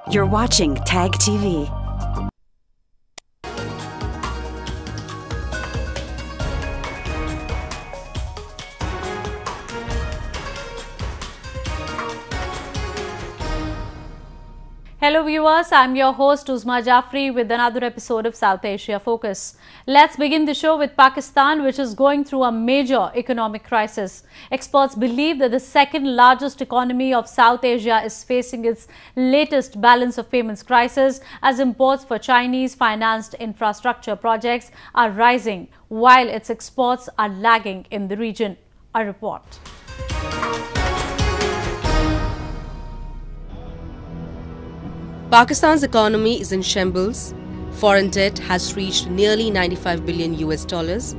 You're watching TAG TV. Hello viewers, I'm your host Uzma Jafri with another episode of South Asia Focus. Let's begin the show with Pakistan, which is going through a major economic crisis. Experts believe that the second largest economy of South Asia is facing its latest balance of payments crisis as imports for Chinese financed infrastructure projects are rising while its exports are lagging in the region. A report. Pakistan's economy is in shambles. Foreign debt has reached nearly 95 billion US dollars.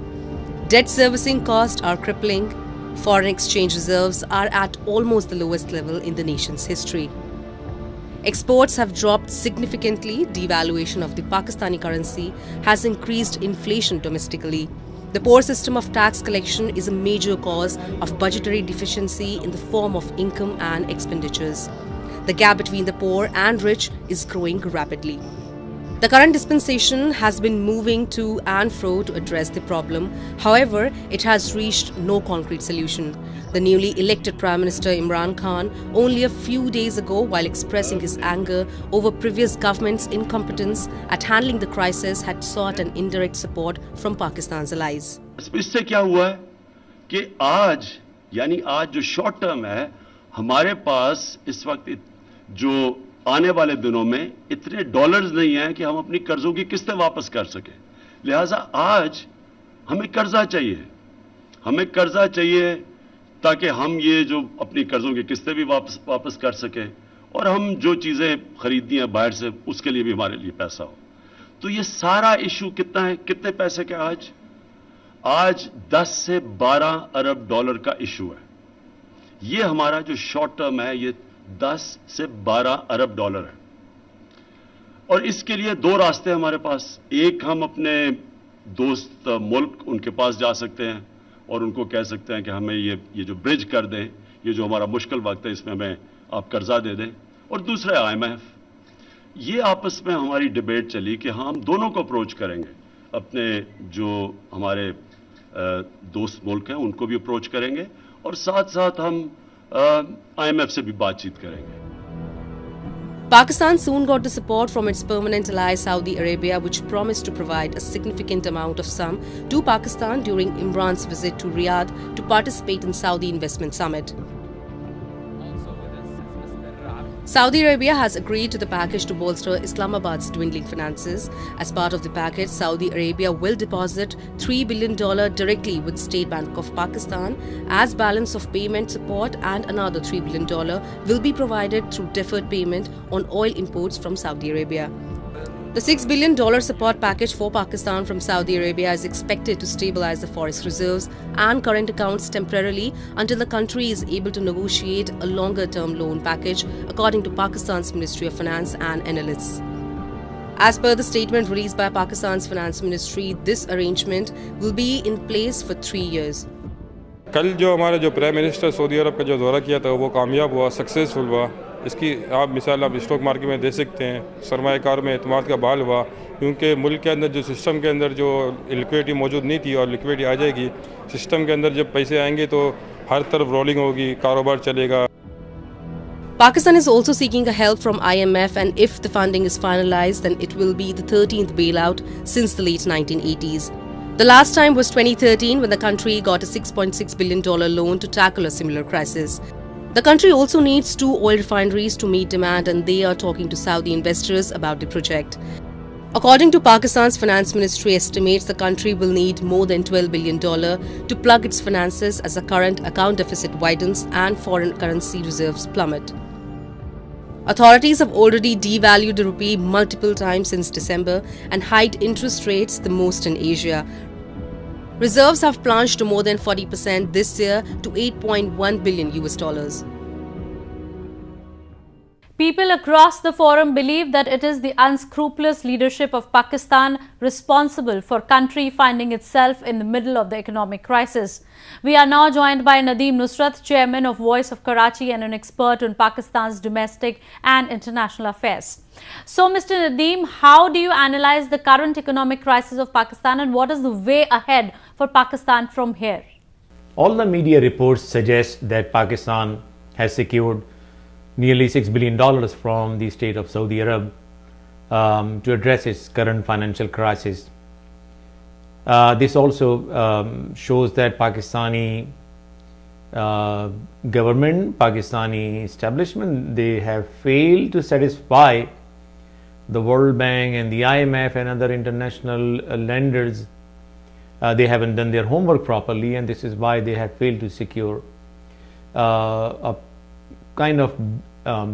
Debt servicing costs are crippling. Foreign exchange reserves are at almost the lowest level in the nation's history. Exports have dropped significantly. Devaluation of the Pakistani currency has increased inflation domestically. The poor system of tax collection is a major cause of budgetary deficiency in the form of income and expenditures. The gap between the poor and rich is growing rapidly. The current dispensation has been moving to and fro to address the problem. However, it has reached no concrete solution. The newly elected Prime Minister Imran Khan, only a few days ago, while expressing his anger over previous government's incompetence at handling the crisis, had sought an indirect support from Pakistan's allies. इससे क्या हुआ है कि आज जो short term है, हमारे पास इस वक्त जो आने वाले दिनों में इतने डॉलर्स नहीं हैं कि हम अपनी कर्जों की किस्तें वापस कर सकें। लिहाजा आज हमें कर्जा चाहिए ताकि हम ये जो अपनी कर्जों की किस्तें भी वापस कर सकें और हम जो चीजें खरीदनी है बाहर से उसके लिए भी हमारे लिए पैसा हो। तो ये सारा इशू कितना है, कितने पैसे का आज 10 से 12 अरब डॉलर का इशू है। ये हमारा जो शॉर्ट टर्म है ये 10 से 12 अरब डॉलर है और इसके लिए दो रास्ते हमारे पास। एक, हम अपने दोस्त मुल्क उनके पास जा सकते हैं और उनको कह सकते हैं कि हमें ये जो ब्रिज कर दें, ये जो हमारा मुश्किल वक्त है इसमें हमें आप कर्जा दे दें। और दूसरा IMF। ये आपस में हमारी डिबेट चली कि हम दोनों को अप्रोच करेंगे, अपने जो हमारे दोस्त मुल्क हैं उनको भी अप्रोच करेंगे और साथ साथ हम IMF से भी बातचीत करेंगे। Pakistan soon got the support from its permanent ally Saudi Arabia, which promised to provide a significant amount of sum to Pakistan during Imran's visit to Riyadh to participate in Saudi Investment Summit. Saudi Arabia has agreed to the package to bolster Islamabad's dwindling finances. As part of the package, Saudi Arabia will deposit $3 billion directly with State Bank of Pakistan as balance of payment support, and another $3 billion will be provided through deferred payment on oil imports from Saudi Arabia. The $6 billion support package for Pakistan from Saudi Arabia is expected to stabilize the forest reserves and current accounts temporarily until the country is able to negotiate a longer-term loan package, according to Pakistan's Ministry of Finance and analysts. As per the statement released by Pakistan's Finance Ministry, this arrangement will be in place for 3 years. कल जो हमारा जो prime minister Saudi अरब का जो दौरा किया था वो कामयाब हुआ, सक्सेसफुल हुआ। इसकी आप मिसाल आप स्टॉक मार्केट में दे सकते हैं। सरमायाकार में एतमाद का बहाल हुआ क्योंकि मुल्क के अंदर जो सिस्टम के अंदर जो लिक्विडिटी मौजूद नहीं थी और लिक्विडिटी आ जाएगी। सिस्टम के अंदर जब पैसे आएंगे तो हर तरफ रोलिंग होगी, कारोबार चलेगा। Pakistan is also seeking a help from IMF, and if the funding is finalized, then it will be the 13th bailout since the late 1980s. The last time was 2013 when the country got a $6.6 billion loan to tackle a similar crisis. The country also needs 2 oil refineries to meet demand, and they are talking to Saudi investors about the project. According to Pakistan's Finance Ministry estimates, the country will need more than $12 billion to plug its finances as the current account deficit widens and foreign currency reserves plummet. Authorities have already devalued the rupee multiple times since December and hiked interest rates the most in Asia. Reserves have plunged to more than 40% this year to $8.1 billion. People across the forum believe that it is the unscrupulous leadership of Pakistan responsible for country finding itself in the middle of the economic crisis. We are now joined by Nadeem Nusrat, chairman of Voice of Karachi and an expert on Pakistan's domestic and international affairs. So, Mr. Nadeem, how do you analyze the current economic crisis of Pakistan and what is the way ahead for Pakistan from here? All the media reports suggest that Pakistan has secured nearly $6 billion from the state of Saudi Arab to address its current financial crisis. This also shows that Pakistani government, Pakistani establishment, they have failed to satisfy the World Bank and the IMF and other international lenders. They haven't done their homework properly, and this is why they have failed to secure a kind of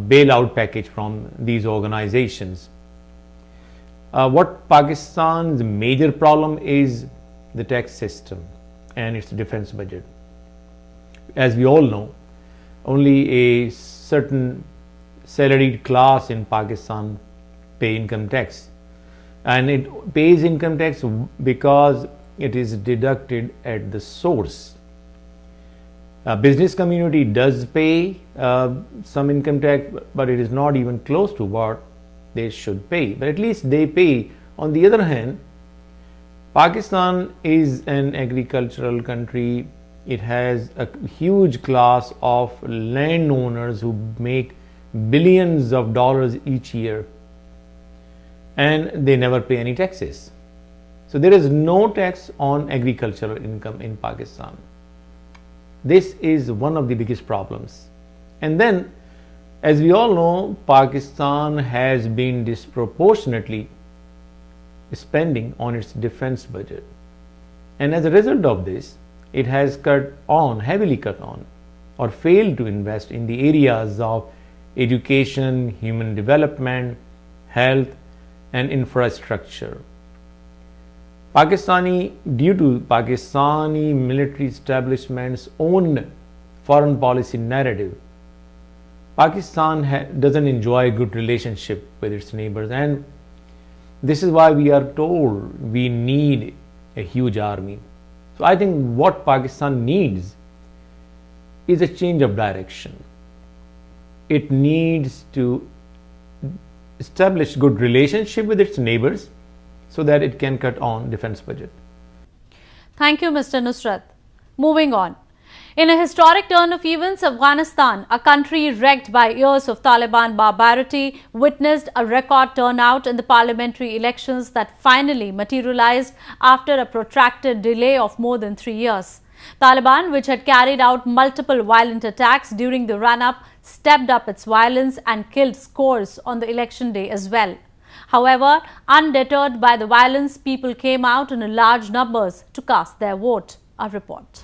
bailout package from these organizations. What Pakistan's major problem is the tax system and its defense budget. As we all know, only a certain salaried class in Pakistan pay income tax, and it pays income tax because it is deducted at the source. Business community does pay some income tax, but it is not even close to what they should pay, but at least they pay. On the other hand, Pakistan is an agricultural country. It has a huge class of landowners who make billions of dollars each year, and they never pay any taxes. So there is no tax on agricultural income in Pakistan. This is one of the biggest problems. And then, as we all know, Pakistan has been disproportionately spending on its defense budget. And as a result of this, it has heavily cut on, or failed to invest in the areas of education, human development, health, and infrastructure. Due to Pakistani military establishment's own foreign policy narrative, Pakistan doesn't enjoy a good relationship with its neighbors, and this is why we are told we need a huge army. So I think what Pakistan needs is a change of direction. It needs to establish good relationship with its neighbors so that it can cut on defense budget. Thank you, Mr. Nusrat. Moving on. In a historic turn of events, Afghanistan, a country wrecked by years of Taliban barbarity, witnessed a record turnout in the parliamentary elections that finally materialized after a protracted delay of more than 3 years. Taliban, which had carried out multiple violent attacks during the run-up, stepped up its violence and killed scores on the election day as well. However, undeterred by the violence, people came out in large numbers to cast their vote. A report.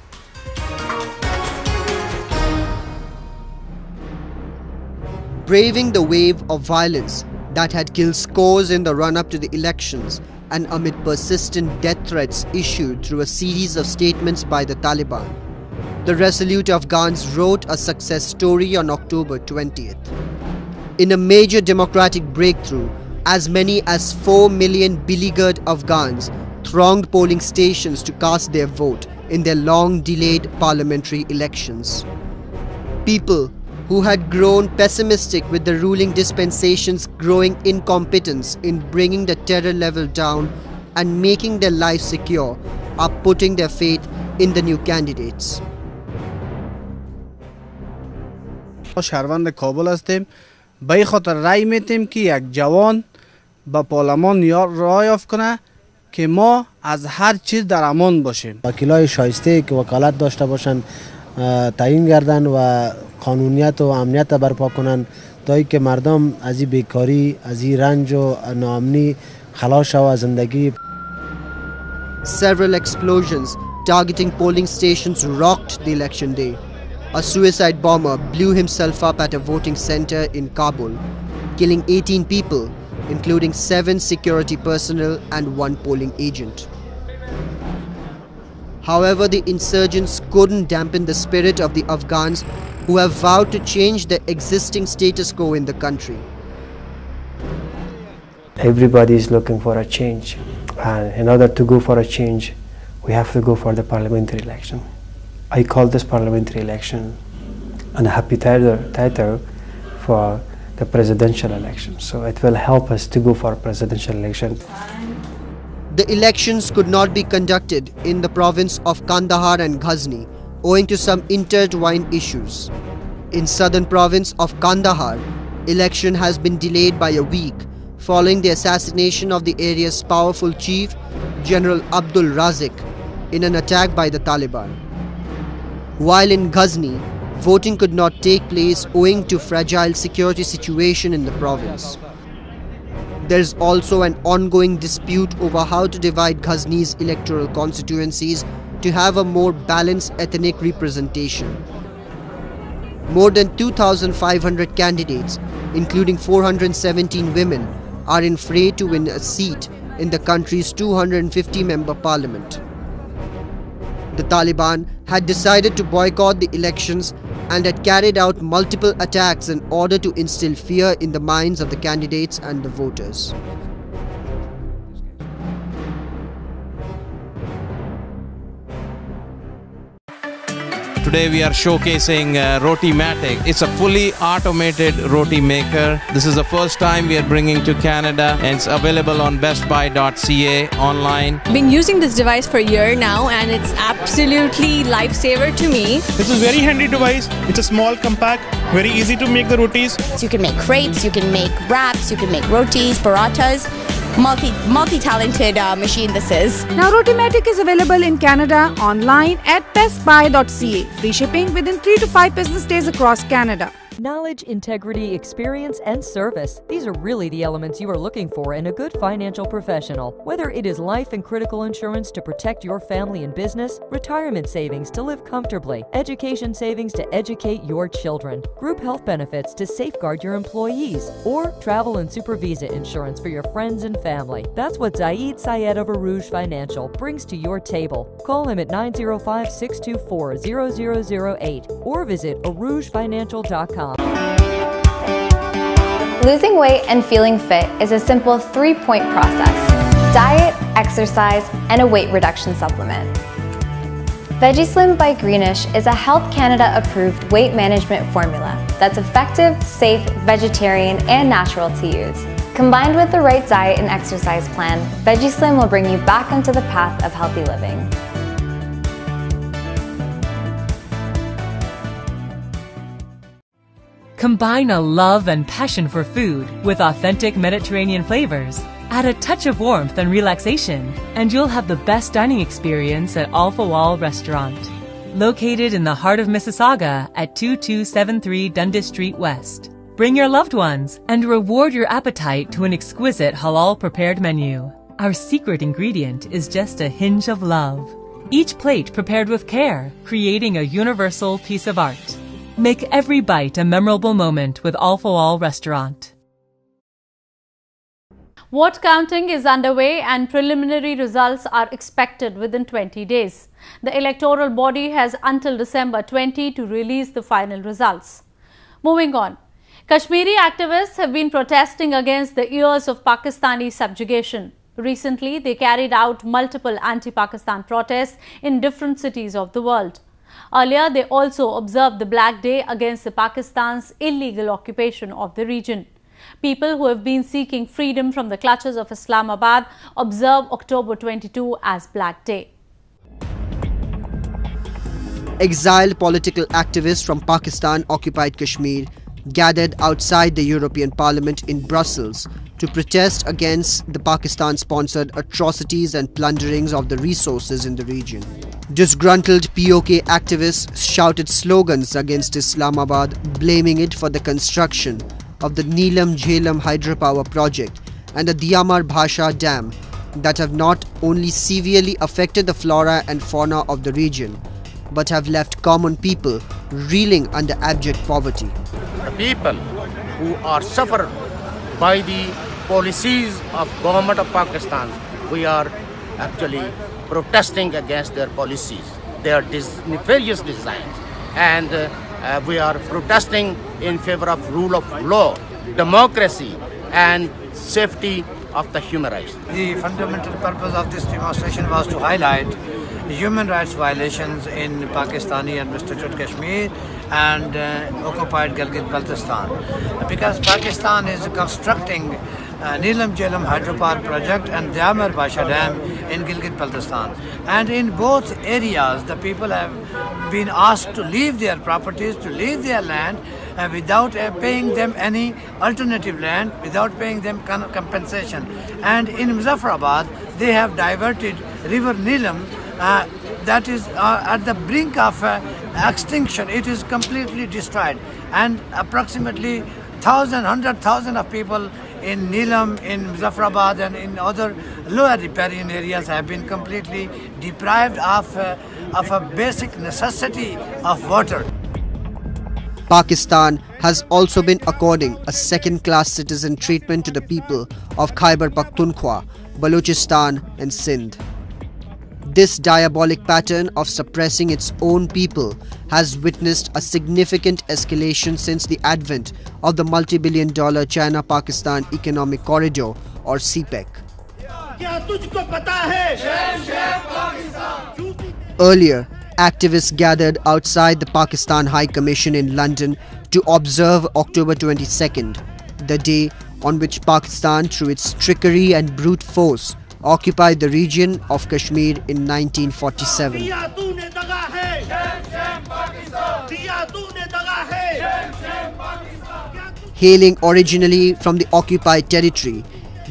Braving the wave of violence that had killed scores in the run-up to the elections and amid persistent death threats issued through a series of statements by the Taliban, the resolute Afghans wrote a success story on October 20th. In a major democratic breakthrough, as many as 4 million beleaguered Afghans thronged polling stations to cast their vote in their long-delayed parliamentary elections. People who had grown pessimistic with the ruling dispensation's growing incompetence in bringing the terror level down and making their lives secure are putting their faith in the new candidates. شهروند کابل هستیم. به این خاطر رأی میتیم که یک جوان به پارلمان راه یافت کنه که ما از هر چیز در امان باشیم. وکیلای شایسته که وکالت داشته باشند تعیین گردن و قانونیت و امنیت برپا کنند تا اینکه مردم از این بیکاری، از این رنج و ناامنی خلاص شوند زندگی. Several explosions targeting polling stations rocked the election day. A suicide bomber blew himself up at a voting center in Kabul, killing 18 people, including 7 security personnel and 1 polling agent. However, the insurgents couldn't dampen the spirit of the Afghans who have vowed to change the existing status quo in the country. Everybody is looking for a change, and in order to go for a change, we have to go for the parliamentary election. I call this parliamentary election a happy title for the presidential election. So it will help us to go for a presidential election. The elections could not be conducted in the province of Kandahar and Ghazni owing to some intertwined issues. In southern province of Kandahar, election has been delayed by a week following the assassination of the area's powerful chief, General Abdul Razik, in an attack by the Taliban. While in Ghazni, voting could not take place owing to fragile security situation in the province. There is also an ongoing dispute over how to divide Ghazni's electoral constituencies to have a more balanced ethnic representation. More than 2,500 candidates, including 417 women, are in fray to win a seat in the country's 250-member parliament. The Taliban had decided to boycott the elections and had carried out multiple attacks in order to instill fear in the minds of the candidates and the voters. Today we are showcasing Rotimatic. It's a fully automated roti maker. This is the first time we are bringing to Canada, and it's available on bestbuy.ca online. Been using this device for a year now, and it's absolutely lifesaver to me. This is a very handy device. It's a small, compact, very easy to make the rotis. So you can make crepes, you can make wraps, you can make rotis, parathas. Multi-talented machine this is. Now Rotimatic is available in Canada online at bestbuy.ca. Free shipping within 3 to 5 business days across Canada. Knowledge, integrity, experience, and service. These are really the elements you are looking for in a good financial professional. Whether it is life and critical insurance to protect your family and business, retirement savings to live comfortably, education savings to educate your children, group health benefits to safeguard your employees, or travel and super visa insurance for your friends and family. That's what Zaid Sayed of Arouge Financial brings to your table. Call him at 905-624-0008 or visit ArougeFinancial.com. Losing weight and feeling fit is a simple 3-point process: diet, exercise, and a weight reduction supplement. VeggieSlim by Greenish is a Health Canada approved weight management formula that's effective, safe, vegetarian, and natural to use. Combined with the right diet and exercise plan, VeggieSlim will bring you back onto the path of healthy living. Combine a love and passion for food with authentic Mediterranean flavors. Add a touch of warmth and relaxation, and you'll have the best dining experience at Alpha Wall Restaurant. Located in the heart of Mississauga at 2273 Dundas Street West. Bring your loved ones and reward your appetite to an exquisite halal prepared menu. Our secret ingredient is just a hinge of love. Each plate prepared with care, creating a universal piece of art. Make every bite a memorable moment with Alpha Wall Restaurant. Vote counting is underway and preliminary results are expected within 20 days. The electoral body has until December 20 to release the final results. Moving on. Kashmiri activists have been protesting against the years of Pakistani subjugation. Recently, they carried out multiple anti-Pakistan protests in different cities of the world. Earlier, they also observed the Black Day against Pakistan's illegal occupation of the region. People who have been seeking freedom from the clutches of Islamabad observe October 22 as Black Day. Exiled political activists from Pakistan-occupied Kashmir gathered outside the European Parliament in Brussels to protest against the Pakistan-sponsored atrocities and plunderings of the resources in the region. Disgruntled POK activists shouted slogans against Islamabad, blaming it for the construction of the Neelam Jhelum hydropower project and the Diyamar Bhasha Dam that have not only severely affected the flora and fauna of the region, but have left common people reeling under abject poverty. The people who are suffered by the policies of government of Pakistan, we are actually protesting against their policies, their nefarious designs, and We are protesting in favor of rule of law, democracy, and safety of the human rights. The fundamental purpose of this demonstration was to highlight human rights violations in Pakistani administered Kashmir and occupied Gilgit-Baltistan. Because Pakistan is constructing Neelam Jhelum hydropower project and Dhamar Basha Dam in Gilgit-Baltistan. And in both areas, the people have been asked to leave their properties, to leave their land, without paying them any alternative land, without paying them compensation. And in Muzaffarabad, they have diverted River Neelam that is at the brink of extinction. It is completely destroyed. And approximately 100,000 of people in Neelam, in Muzaffarabad and in other lower riparian areas have been completely deprived of a basic necessity of water. Pakistan has also been according a second-class citizen treatment to the people of Khyber Pakhtunkhwa, Balochistan and Sindh. This diabolic pattern of suppressing its own people has witnessed a significant escalation since the advent of the multi-billion-dollar China-Pakistan Economic Corridor or CPEC. Earlier, activists gathered outside the Pakistan High Commission in London to observe October 22nd, the day on which Pakistan, through its trickery and brute force, occupied the region of Kashmir in 1947. Hailing originally from the occupied territory,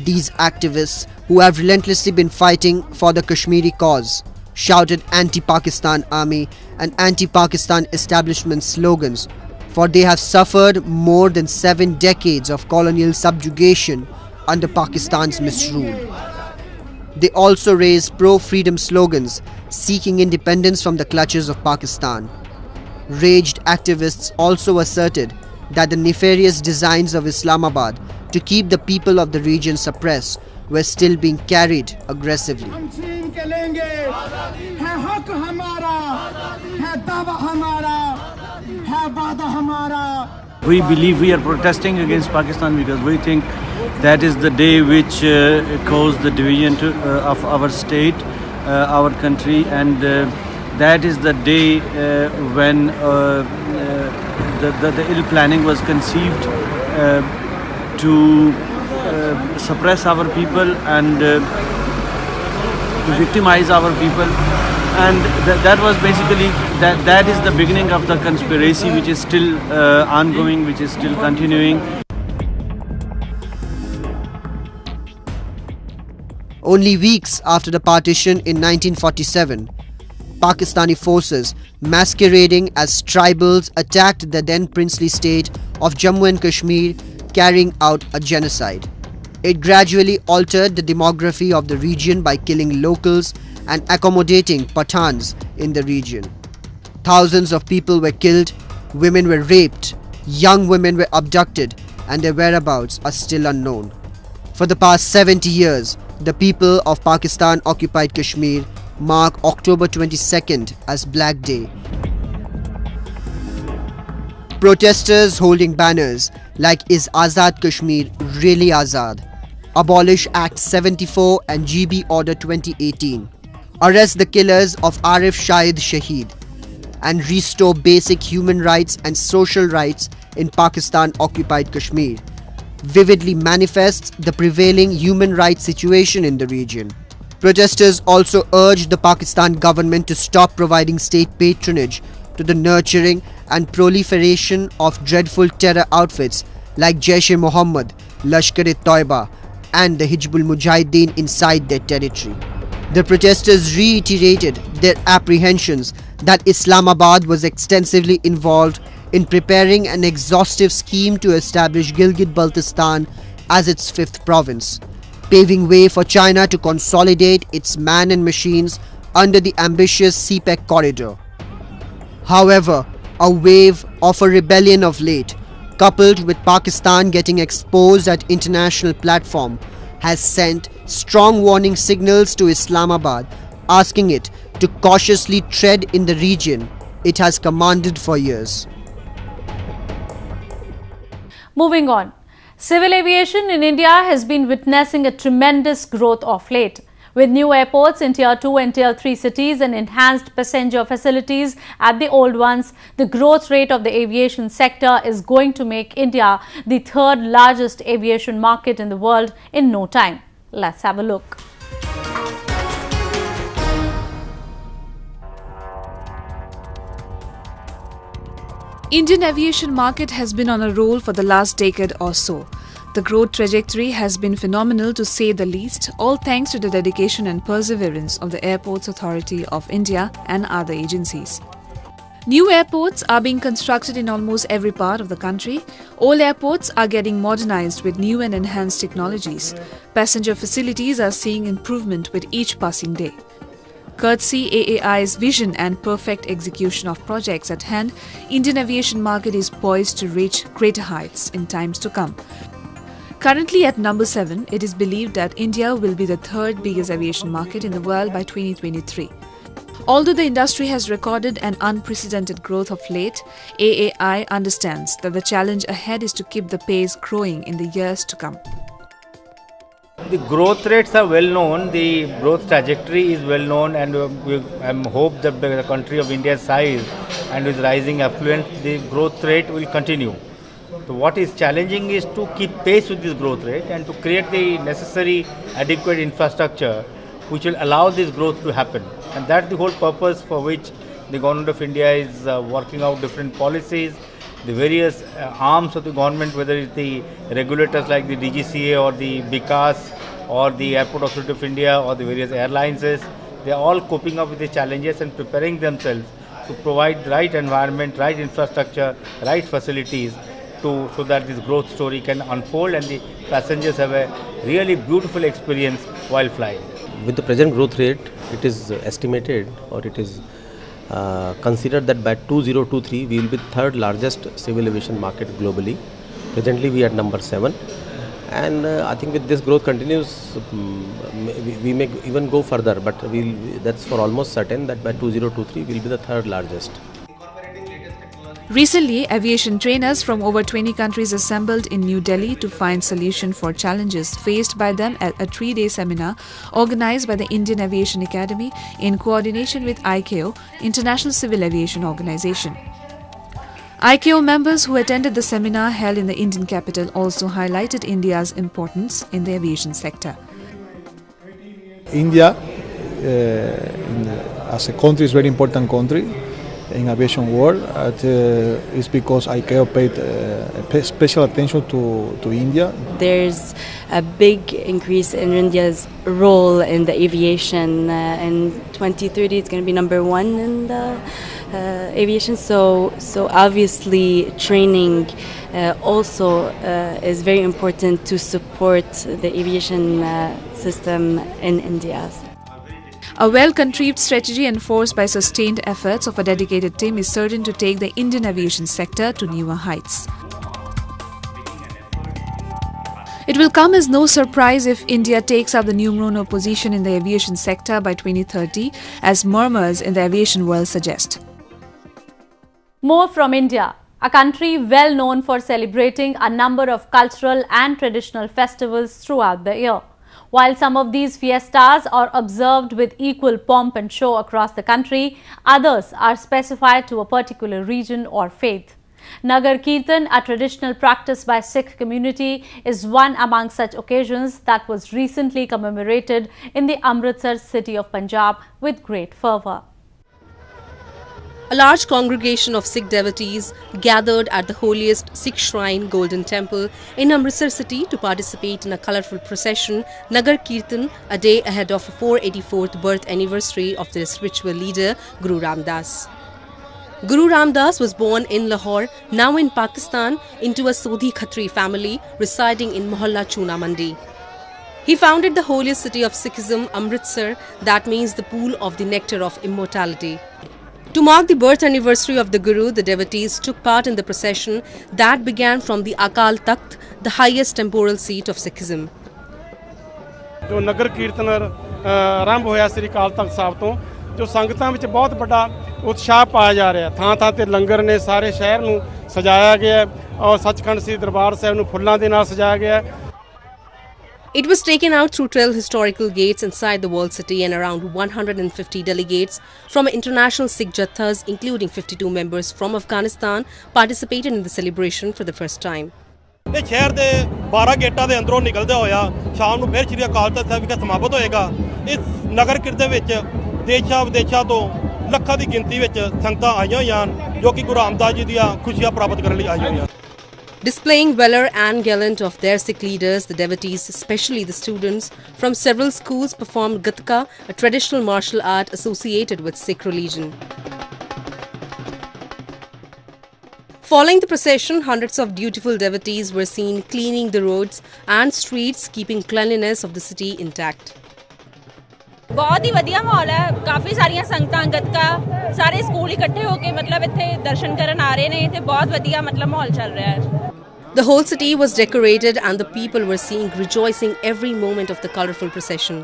these activists, who have relentlessly been fighting for the Kashmiri cause, shouted anti-Pakistan army and anti-Pakistan establishment slogans, for they have suffered more than 7 decades of colonial subjugation under Pakistan's misrule. They also raised pro-freedom slogans seeking independence from the clutches of Pakistan. Raged activists also asserted that the nefarious designs of Islamabad to keep the people of the region suppressed were still being carried aggressively. We believe we are protesting against Pakistan because we think that is the day which caused the division of our state, our country, and that is the day when the ill planning was conceived to suppress our people and to victimize our people. And that was basically, that is the beginning of the conspiracy, which is still ongoing, which is still continuing. Only weeks after the partition in 1947, Pakistani forces masquerading as tribals attacked the then princely state of Jammu and Kashmir, carrying out a genocide. It gradually altered the demography of the region by killing locals and accommodating Pathans in the region. Thousands of people were killed, women were raped, young women were abducted, and their whereabouts are still unknown. For the past 70 years, the people of Pakistan occupied Kashmir mark October 22nd as Black Day. Protesters holding banners like "Is Azad Kashmir Really Azad?", Abolish Act 74 and GB Order 2018, Arrest the killers of Arif Shahid Shaheed, and restore basic human rights and social rights in Pakistan-occupied Kashmir, vividly manifests the prevailing human rights situation in the region. Protesters also urged the Pakistan government to stop providing state patronage to the nurturing and proliferation of dreadful terror outfits like Jaish-e-Mohammed, Lashkar-e-Toiba and the Hizbul Mujahideen inside their territory. The protesters reiterated their apprehensions that Islamabad was extensively involved in preparing an exhaustive scheme to establish Gilgit-Baltistan as its 5th province, paving way for China to consolidate its man and machines under the ambitious CPEC corridor. However, a wave of a rebellion of late, coupled with Pakistan getting exposed at international platform, has sent strong warning signals to Islamabad, asking it to cautiously tread in the region it has commanded for years. Moving on. Civil aviation in India has been witnessing a tremendous growth of late. With new airports in Tier 2 and Tier 3 cities and enhanced passenger facilities at the old ones, the growth rate of the aviation sector is going to make India the third largest aviation market in the world in no time. Let's have a look. Indian aviation market has been on a roll for the last decade or so. The growth trajectory has been phenomenal to say the least, all thanks to the dedication and perseverance of the Airports Authority of India and other agencies. New airports are being constructed in almost every part of the country. All airports are getting modernized with new and enhanced technologies. Passenger facilities are seeing improvement with each passing day. Courtesy AAI's vision and perfect execution of projects at hand, Indian aviation market is poised to reach greater heights in times to come. Currently at number 7, it is believed that India will be the third biggest aviation market in the world by 2023. Although the industry has recorded an unprecedented growth of late, AAI understands that the challenge ahead is to keep the pace growing in the years to come. The growth rates are well known, the growth trajectory is well known, and we hope that the country of India's size and with rising affluence, the growth rate will continue. So what is challenging is to keep pace with this growth rate and to create the necessary adequate infrastructure which will allow this growth to happen. And that's the whole purpose for which the Government of India is working out different policies. The various arms of the government, whether it's the regulators like the DGCA or the BICAS or the Airport Authority of India or the various airlines, they are all coping up with the challenges and preparing themselves to provide the right environment, right infrastructure, right facilities so that this growth story can unfold and the passengers have a really beautiful experience while flying. With the present growth rate, it is estimated or it is considered that by 2023 we will be the third largest civil aviation market globally. Presently we are at number 7, and I think with this growth continues, we may even go further, but that's for almost certain that by 2023 we will be the third largest. Recently, aviation trainers from over 20 countries assembled in New Delhi to find solutions for challenges faced by them at a 3-day seminar organized by the Indian Aviation Academy in coordination with ICAO, International Civil Aviation Organization. ICAO members who attended the seminar held in the Indian capital also highlighted India's importance in the aviation sector. India, as a country, is a very important country in aviation world. It's because ICAO paid special attention to India. There's a big increase in India's role in the aviation. In 2030, it's going to be number 1 in the aviation. So obviously, training also is very important to support the aviation system in India. A well-conceived strategy enforced by sustained efforts of a dedicated team is certain to take the Indian aviation sector to newer heights. It will come as no surprise if India takes up the numero uno position in the aviation sector by 2030, as murmurs in the aviation world suggest. More from India, a country well known for celebrating a number of cultural and traditional festivals throughout the year. While some of these fiestas are observed with equal pomp and show across the country, others are specified to a particular region or faith. Nagar Kirtan, a traditional practice by Sikh community, is one among such occasions that was recently commemorated in the Amritsar city of Punjab with great fervour. A large congregation of Sikh devotees gathered at the holiest Sikh shrine Golden Temple in Amritsar city to participate in a colourful procession, Nagar Kirtan, a day ahead of the 484th birth anniversary of their spiritual leader Guru Ram Das. Guru Ram Das was born in Lahore, now in Pakistan, into a Sodhi Khatri family residing in Mohalla Chuna Mandi. He founded the holiest city of Sikhism, Amritsar, that means the pool of the nectar of immortality. To mark the birth anniversary of the Guru, the devotees took part in the procession that began from the Akal Takht, the highest temporal seat of Sikhism. जो नगर कीर्तन आरंभ होया श्री अकाल तख्त साहब तो जो संगतां विच बहुत बड़ा उत्साह पाया जा रहा है। थां थां ते लंगर ने सारे शहर नूं सजाया गया और सचखंड श्री दरबार साहिब ਨੂੰ ਫੁੱਲਾਂ ਦੇ ਨਾਲ ਸਜਾਇਆ ਗਿਆ ਹੈ। It was taken out through 12 historical gates inside the walled city, and around 150 delegates from international Sikh Jathas, including 52 members from Afghanistan, participated in the celebration for the first time. ਇਹ ਸ਼ਹਿਰ ਦੇ 12 ਗੇਟਾਂ ਦੇ ਅੰਦਰੋਂ ਨਿਕਲਦੇ ਹੋਇਆ ਸ਼ਾਮ ਨੂੰ ਫਿਰ ਸ੍ਰੀ ਅਕਾਲ ਤਖ਼ਤ ਸਾਹਿਬ ਵਿਖੇ ਸਮਾਪਤ ਹੋਏਗਾ। ਇਸ ਨਗਰ ਕੀਰਤਨ ਵਿੱਚ ਦੇਸ਼ਾਂ ਵਿਦੇਸ਼ਾਂ ਤੋਂ ਲੱਖਾਂ ਦੀ ਗਿਣਤੀ ਵਿੱਚ ਸੰਗਤਾਂ ਆਈਆਂ ਹੋਈਆਂ ਹਨ ਜੋ ਕਿ ਗੁਰੂ ਰਾਮਦਾਸ ਜੀ ਦੀਆਂ ਖੁਸ਼ੀਆਂ ਪ੍ਰਾਪਤ ਕਰਨ ਲਈ ਆਈਆਂ ਹੋਈਆਂ। Displaying valor and gallant of their Sikh leaders, the devotees, especially the students from several schools, performed Gatka, a traditional martial art associated with Sikh religion. Following the procession, hundreds of dutiful devotees were seen cleaning the roads and streets, keeping cleanliness of the city intact. बहुत ही वधिया माहौल है, काफ़ी सारियां संगतां गतका सारे school इकट्ठे होके मतलब इत्थे दर्शन करन आ रहे ने ते बहुत वधिया मतलब माहौल चल रहा है। The whole city was decorated and the people were seen rejoicing every moment of the colourful procession.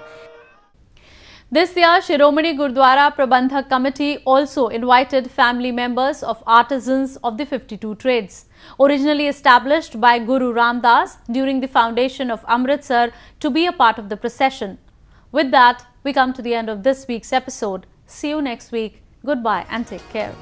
This year, Shiromani Gurdwara Prabandhak Committee also invited family members of artisans of the 52 trades, originally established by Guru Ramdas during the foundation of Amritsar, to be a part of the procession. With that, we come to the end of this week's episode. See you next week. Goodbye and take care.